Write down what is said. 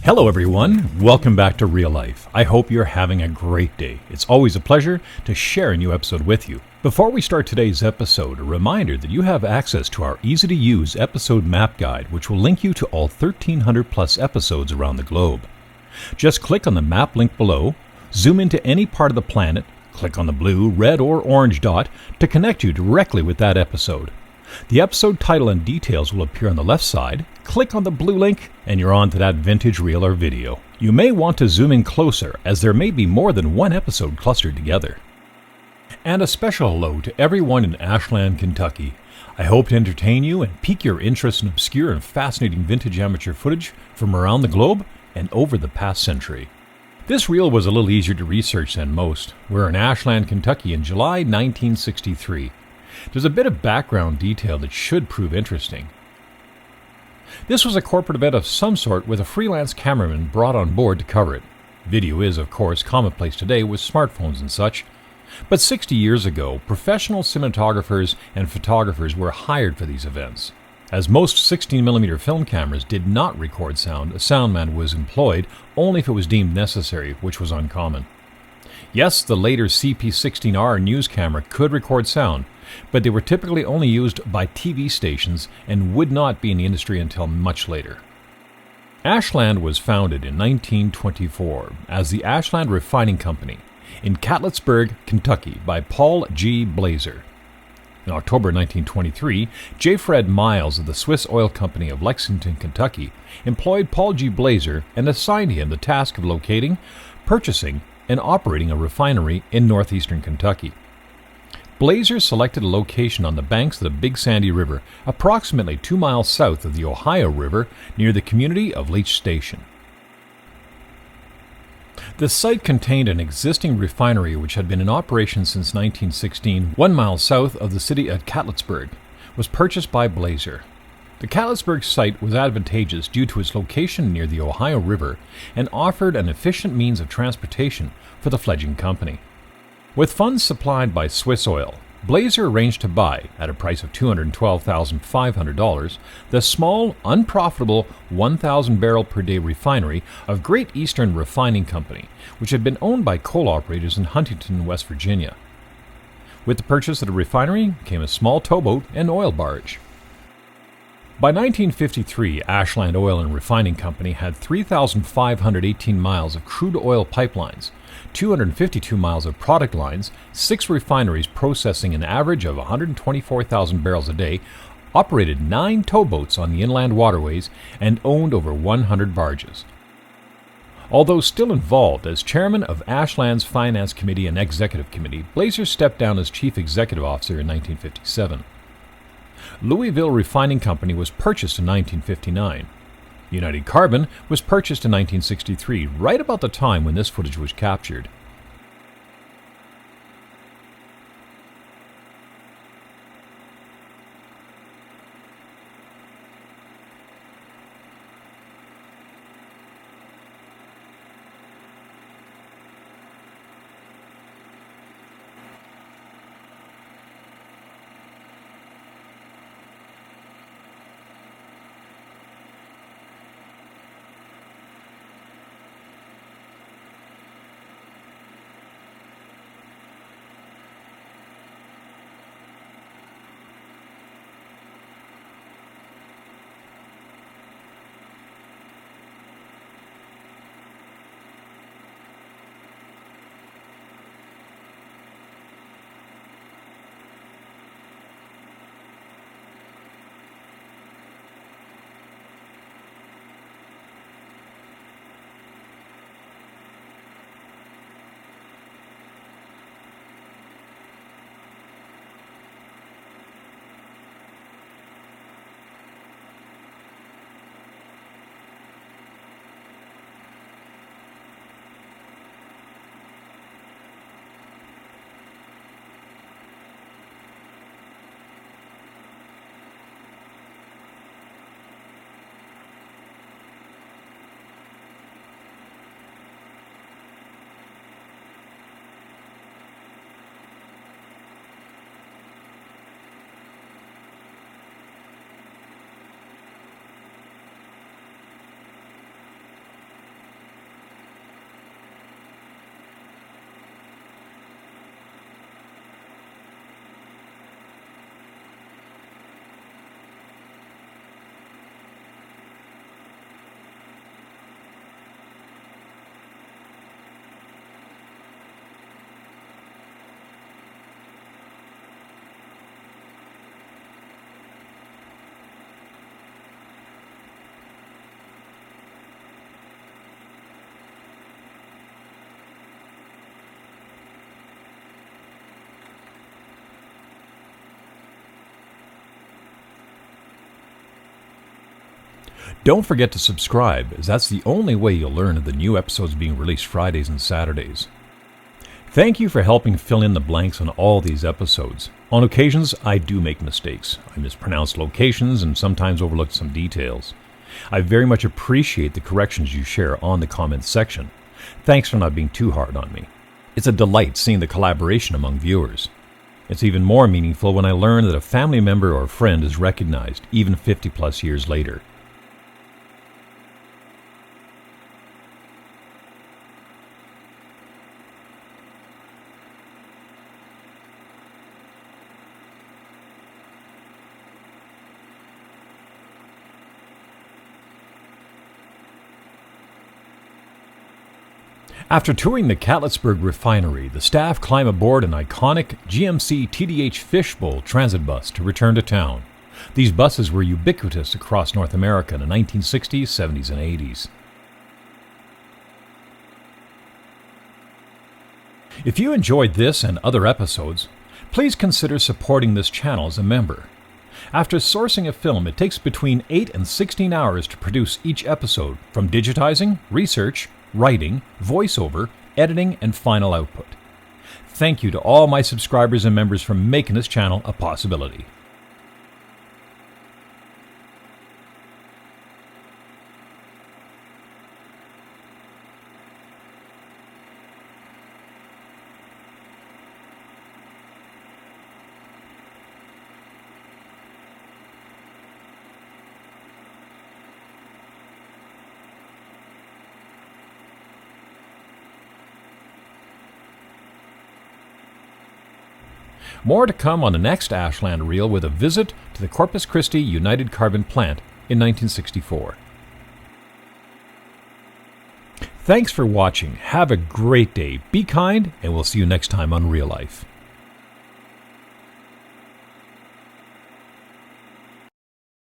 Hello everyone, welcome back to Real Life. I hope you're having a great day. It's always a pleasure to share a new episode with you. Before we start today's episode, a reminder that you have access to our easy-to-use episode map guide, which will link you to all 1,300 plus episodes around the globe. Just click on the map link below, zoom into any part of the planet, click on the blue, red, or orange dot to connect you directly with that episode. The episode title and details will appear on the left side. Click on the blue link and you're on to that vintage reel or video. You may want to zoom in closer as there may be more than one episode clustered together. And a special hello to everyone in Ashland, Kentucky. I hope to entertain you and pique your interest in obscure and fascinating vintage amateur footage from around the globe and over the past century. This reel was a little easier to research than most. We're in Ashland, Kentucky in July 1963. There's a bit of background detail that should prove interesting. This was a corporate event of some sort with a freelance cameraman brought on board to cover it. Video is, of course, commonplace today with smartphones and such. But 60 years ago, professional cinematographers and photographers were hired for these events. As most 16mm film cameras did not record sound, a soundman was employed only if it was deemed necessary, which was uncommon. Yes, the later CP16R news camera could record sound, but they were typically only used by TV stations and would not be in the industry until much later. Ashland was founded in 1924 as the Ashland Refining Company in Catlettsburg, Kentucky by Paul G. Blazer. In October 1923, J. Fred Miles of the Swiss Oil Company of Lexington, Kentucky, employed Paul G. Blazer and assigned him the task of locating, purchasing, and operating a refinery in northeastern Kentucky. Blazer selected a location on the banks of the Big Sandy River, approximately 2 miles south of the Ohio River, near the community of Leach Station. The site contained an existing refinery which had been in operation since 1916, 1 mile south of the city of Catlettsburg, was purchased by Blazer. The Catlettsburg site was advantageous due to its location near the Ohio River and offered an efficient means of transportation for the fledgling company. With funds supplied by Swiss Oil, Blazer arranged to buy, at a price of $212,500, the small, unprofitable 1,000-barrel-per-day refinery of Great Eastern Refining Company, which had been owned by coal operators in Huntington, West Virginia. With the purchase of the refinery came a small towboat and oil barge. By 1953, Ashland Oil and Refining Company had 3,518 miles of crude oil pipelines, 252 miles of product lines, 6 refineries processing an average of 124,000 barrels a day, operated 9 towboats on the inland waterways, and owned over 100 barges. Although still involved as chairman of Ashland's Finance Committee and Executive Committee, Blazer stepped down as chief executive officer in 1957. Louisville Refining Company was purchased in 1959. United Carbon was purchased in 1963, right about the time when this footage was captured. Don't forget to subscribe, as that's the only way you'll learn of the new episodes being released Fridays and Saturdays. Thank you for helping fill in the blanks on all these episodes. On occasions, I do make mistakes. I mispronounce locations and sometimes overlook some details. I very much appreciate the corrections you share on the comments section. Thanks for not being too hard on me. It's a delight seeing the collaboration among viewers. It's even more meaningful when I learn that a family member or friend is recognized, even 50 plus years later. After touring the Catlettsburg refinery, the staff climb aboard an iconic GMC TDH Fishbowl transit bus to return to town. These buses were ubiquitous across North America in the 1960s, 70s, and 80s. If you enjoyed this and other episodes, please consider supporting this channel as a member. After sourcing a film, it takes between 8 and 16 hours to produce each episode, from digitizing, research, writing, voiceover, editing, and final output. Thank you to all my subscribers and members for making this channel a possibility. More to come on the next Ashland Reel with a visit to the Corpus Christi United Carbon plant in 1964. Thanks for watching. Have a great day. Be kind, and we'll see you next time on Real Life.